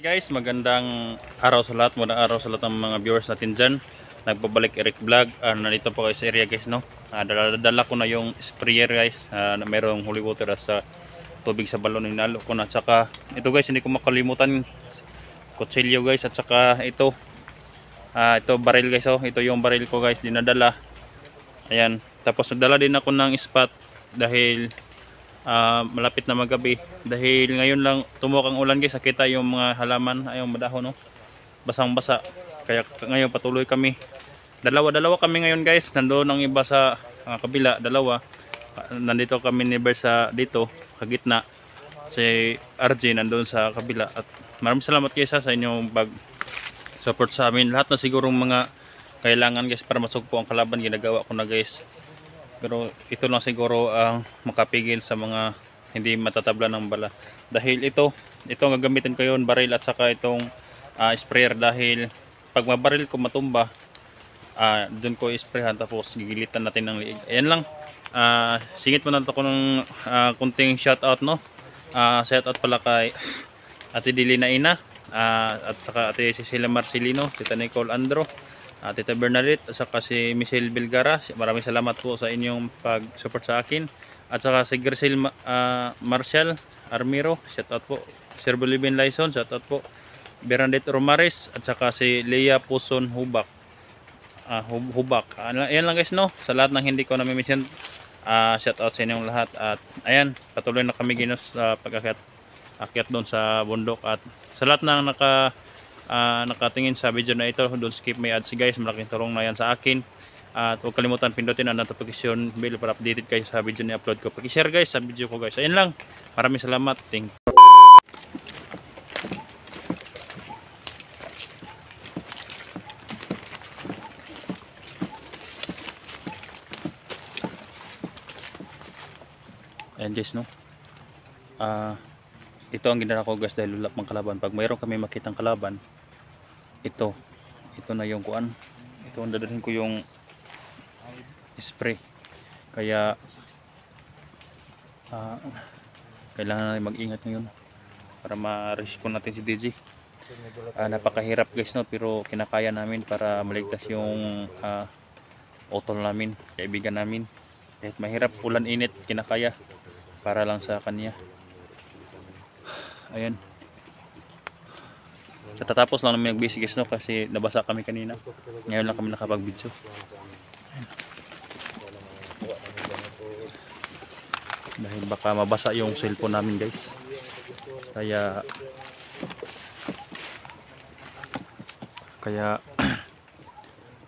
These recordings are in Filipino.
Guys, magandang araw sa lahat, magandang araw sa lahat ng mga viewers natin dyan. Nagbabalik Eric Vlog. Nandito po kayo sa area guys, no? Dala ko na yung sprayer guys, na mayroong holy water at sa tubig sa balon, ninalo ko na. At saka ito guys, hindi ko makalimutan, kutsilyo guys, at saka ito baril guys, oh. Ito yung baril ko guys, dinadala. Ayan, tapos nagdala din ako ng spot dahil malapit na magabi, dahil ngayon lang tumuok ang ulan guys. Nakita yung mga halaman, ayong madahon, no? Basang basa, kaya ngayon patuloy kami. Dalawa kami ngayon guys. Nandoon ang iba sa kabila, dalawa. Nandito kami ni Bersa dito kagitna, si RJ nandoon sa kabila. At maraming salamat guys sa inyong pag support sa amin. Lahat na sigurong mga kailangan guys para masugpo ang kalaban, ginagawa ko na guys. Pero ito lang siguro ang makapigil sa mga hindi matatabla ng bala. Dahil ito ang gagamitin ko yun, baril at saka itong sprayer. Dahil pag mabaril ko matumba, dun ko isprayhan, tapos gigilitan natin ng liig. Ayan lang. Singit mo na ako ng kunting shoutout, no? Shoutout pala kay Ate Dilina Ina, at saka Ate Cecilia Marcelino, Tita Nicole Andro, Tita Bernadette, at saka si Michelle Bilgara. Maraming salamat po sa inyong pag-support sa akin. At saka si Grisel Marcial Armiro, shoutout po. Sir Bolivin Laison, shoutout po. Bernadette Romares, at saka si Leia Puson Hubak. Ayan lang guys, no? Sa lahat ng hindi ko na-mention, shoutout sa inyong lahat. At ayan, patuloy na kami ginos sa pag-akyat doon sa bundok. At sa lahat ng nakatingin sa video na ito, don't skip my ads guys, malaking tulong na yan sa akin. At huwag kalimutan pindutin ang notification bell para updated kayo sa video na upload ko. Pag-share guys sa video ko guys. Ayun lang, maraming salamat. Thank you. Ayan guys, no? Ito ang ginala ko guys, dahil ulap ng kalaban. Pag mayroon kami makitang kalaban, ito na yung kuan. Ito ang dadalhin ko yung spray. Kaya kailangan natin mag-ingat ngayon para ma-rescue natin si DJ. Napakahirap guys, no? Pero kinakaya namin para maligtas yung utol namin, kaibigan namin. Kahit mahirap, ulan, init, kinakaya para lang sa kanya. Ayan. Tatapos lang namin nag-basic guys, no? Kasi nabasa kami kanina. Ngayon lang kami nakapag-video. Dahil baka mabasa yung cellphone namin guys. Kaya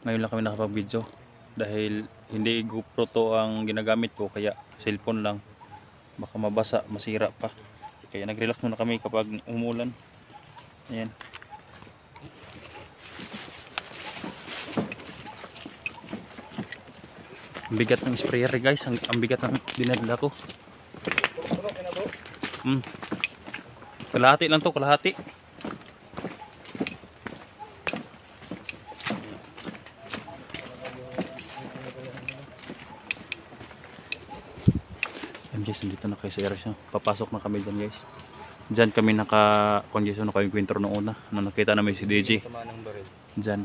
ngayon lang kami nakapag-video. Dahil hindi GoPro to ang ginagamit ko, kaya cellphone lang. Baka mabasa, masira pa. Kaya nag-relax muna kami kapag umulan. Ayan. Ang bigat ng sprayer guys, ang bigat ng dinadala ko. Kalahati lang to, kalahati. Guys, dito na kayo sa area. Papasok na kami dyan guys. Dyan kami naka-congestion na kami kwentro noong una na nakita namin si DJ. Dyan.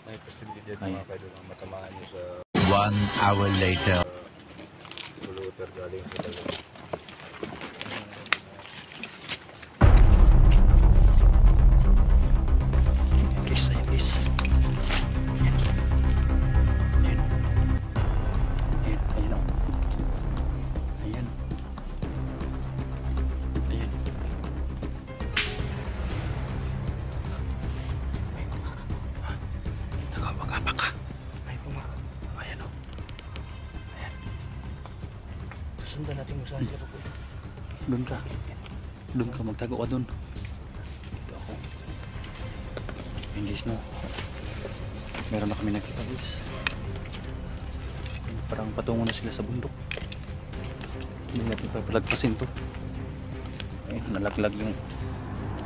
May posibilidad mga kayo na matamaan nyo sa 1 hour later. pulutan galing sa talaga. Sundan natin kung saan sila pupunta. Doon ka, magtago ka doon. Dito ako. Ayun guys, no? Meron na kami nakita guys. Parang patungo na sila sa bundok. Hindi natin papalagpasin to. Ayun, nalaglag yung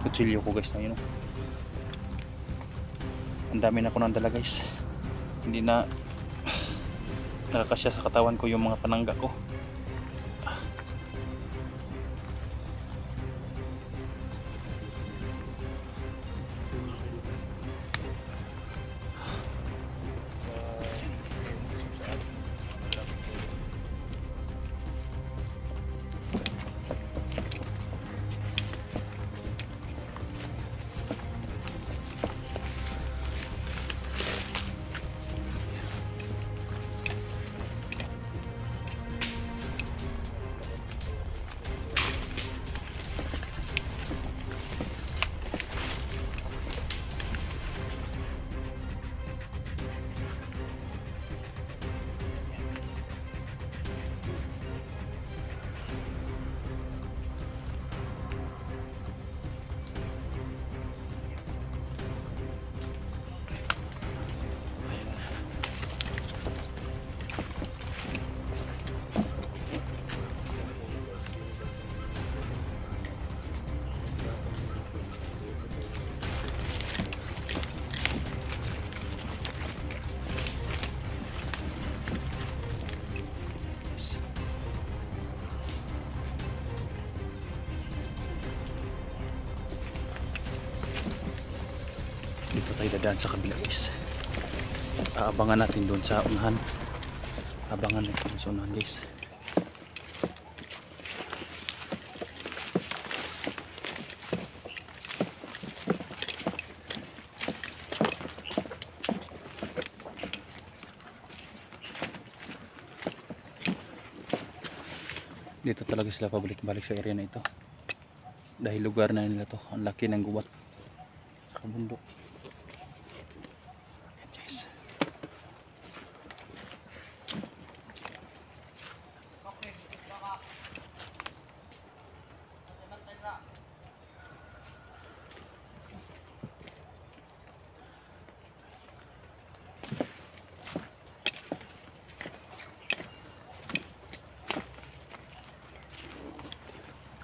kutsilyo ko guys, na yun, no? Ang dami na ako nang dala guys. Hindi na nakakasya sa katawan ko yung mga panangga ko. dadaan sa kabila guys. Aabangan natin doon sa unahan. Abangan natin doon sa unahan guys. Dito talaga sila pabalik-balik sa area na ito. Dahil lugar na nila to. Ang laki ng gubat sa bundok.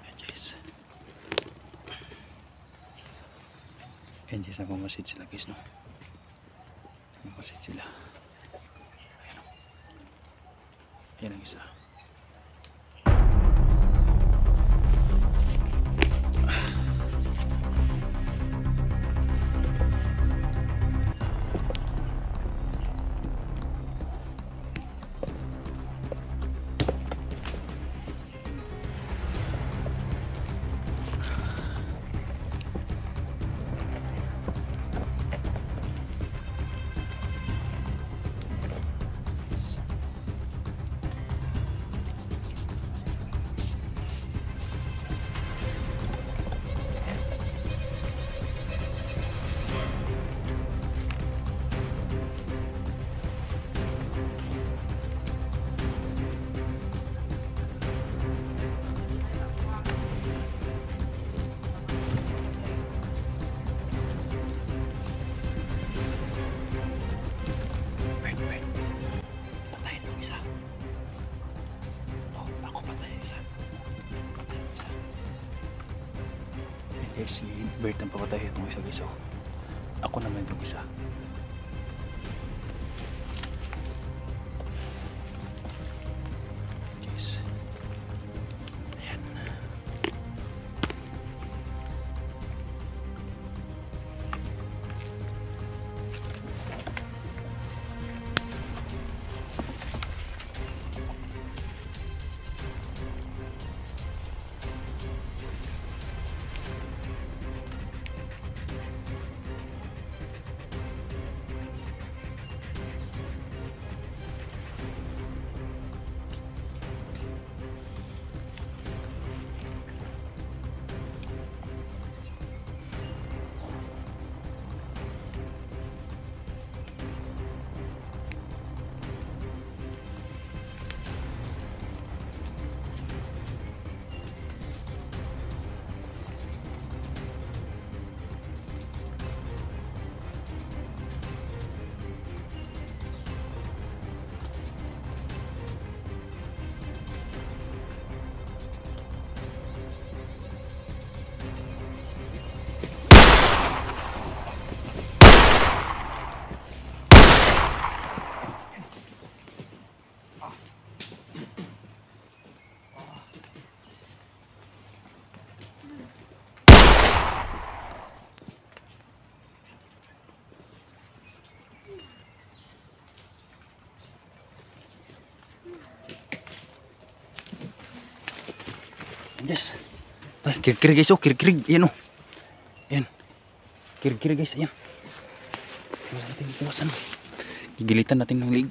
Ayan guys. Ayan guys, nagmamasid sila guys, no? Nagmamasid sila. Ayan o. Ayan ang isa. Guys, si Bert ang papatay itong isa guys. Oh. Ako naman itong isa. Guys. Ayan. Yes. Kir-kir guys, oh, kir-kir. Ayan oh. Ayan. Kir-kir guys, ayan. Iwasan natin, iwasan. Gigilitan natin ng lig.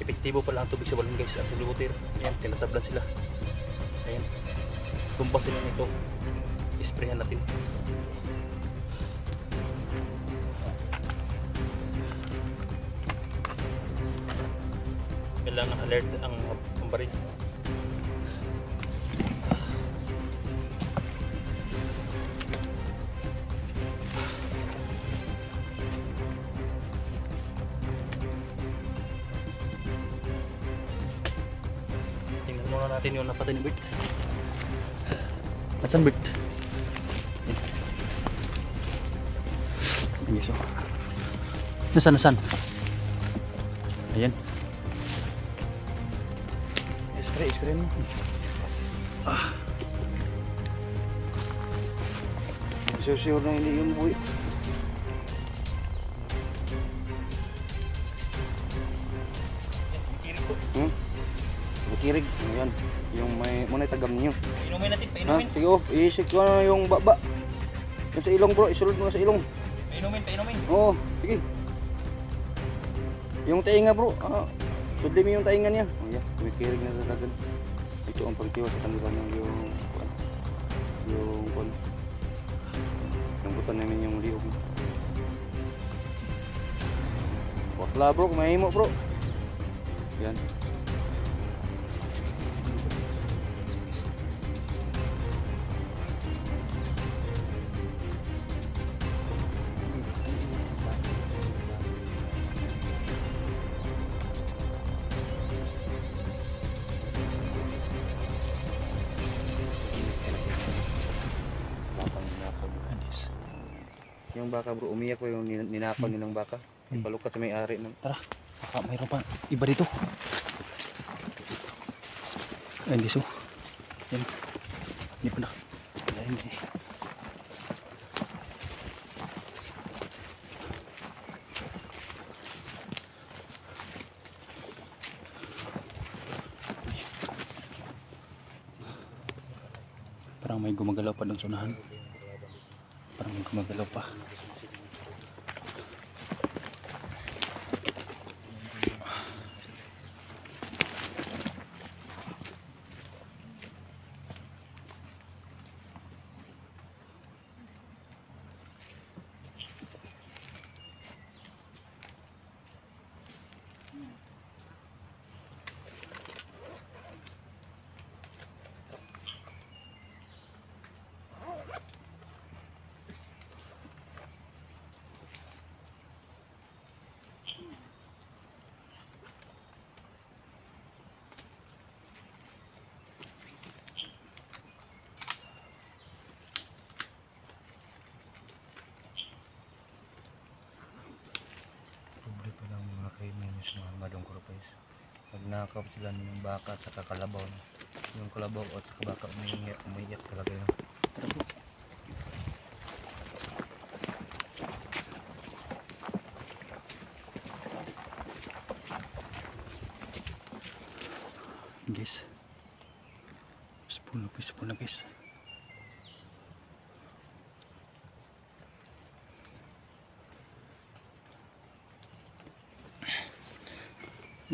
Epektibo pala ang tubig sa balon guys at water. Ayan, tinatablan sila. Ayan, tumpasin na nito. Isprayan natin. Kailangan alert ang baril. natin yung napatay ni Bert. Nasaan Bert? Ayan guys, oh. Nasaan? Ayan. Spray mo. Sure na hindi yung buhay. Makirig. Ayan. Yung may tagam niyo. Inumin natin, Ha? painumin. Sige oh, isik ko na yung baba. Yung sa ilong bro, isulod mo na sa ilong. Painumin. Oo, sige. Yung tainga bro, sudli mo yung tainga niya. Oh yeah, kumikirig na sa dagan. Ito ang pagtiwas sa kanila ng yung butan namin yung liog. Wakla bro, kumahimo bro. Yan. Yung baka bro, umiyak ko yung ninakaw nilang baka. Palukat sa may-ari ng... Tara, baka mayroon pa iba dito. Ayan guys, oh. Yan. Hindi pa ayan, eh. Parang may gumagalaw pa doon sa unahan. Parang may gumagalaw pa. Nagnakaw sila ng baka at saka kalabaw. Yung kalabaw at saka baka umiiyak talaga yun. Guys, spoon na guys.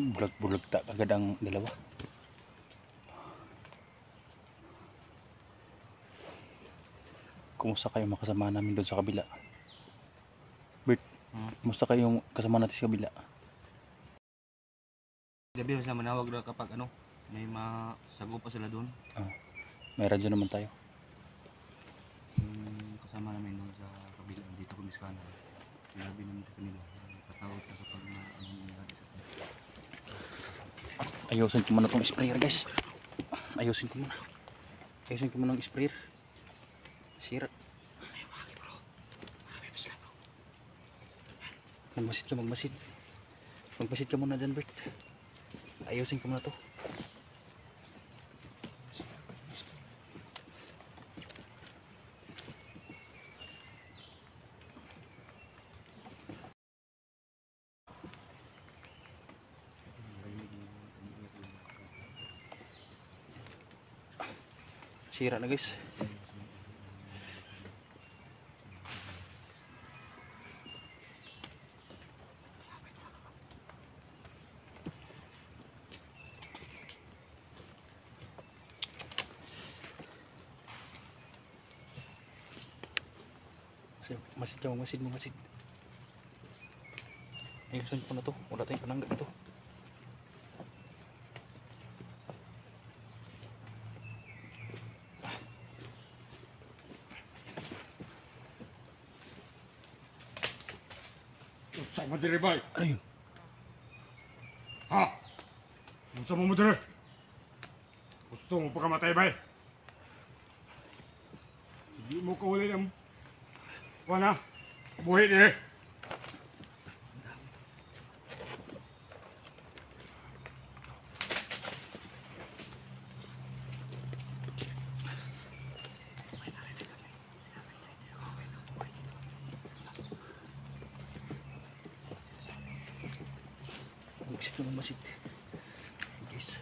Bulag-bulag tak agad ang dalawa. Kumusta kayo makasama namin doon sa kabila? Bert, kumusta kayo kasama natin sa kabila? Gabi sila manawag na kapag may masago pa sila doon. May radyo naman tayo. Kasama namin doon sa kabila dito kung miskana. Sinabi namin sa kanila. Patawag na kapag Ayusin ko muna itong sprayer guys. Ayusin ko muna ang sprayer. Sira. Magmasid ka muna dyan Bert. Ayusin ko muna to. Sira na guys. Masid. Ayusin ko na to. Wala tayong panangga na to. Sa mo dire bay. Ano yun? Ha? Unsa mo dire? Gusto mo pagkamatay ba? Hindi mo kahuli ng wala. Buhay eh. Exit na ng masit. Guys.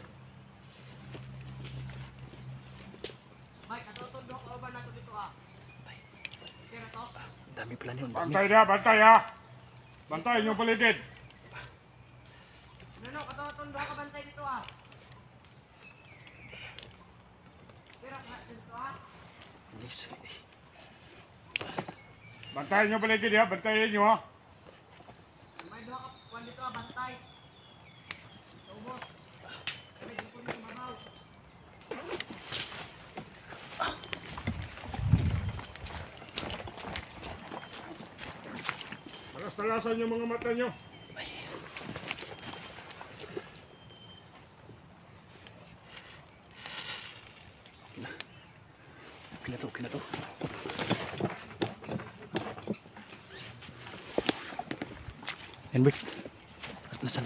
Dami pala yun. Dami. Bantay na, bantay ha. Bantay yung paligid. Nuno, katotondo ka bantay dito ah. Pero dito ah. Guys. Bantayan yung paligid ha. Bantayan nyo ha. May duha ka kuan dito ah, bantay. Ubos. Kami dito ni mabaw. Talas-talasan yung mga mata nyo. Okay na to, okay na to. Henbert, nasan?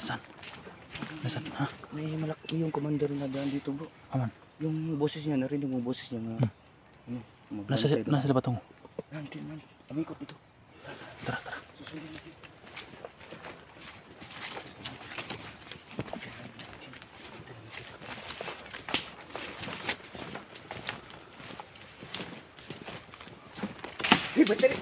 Nasan? Ha? May malaki yung commander na daan dito bro. Aman. Yung boses niya, narinig mo boses niya nga. Ano? Nasa ba itong? Nanti, nanti. Amikot ito. Tara. Hey, bateri.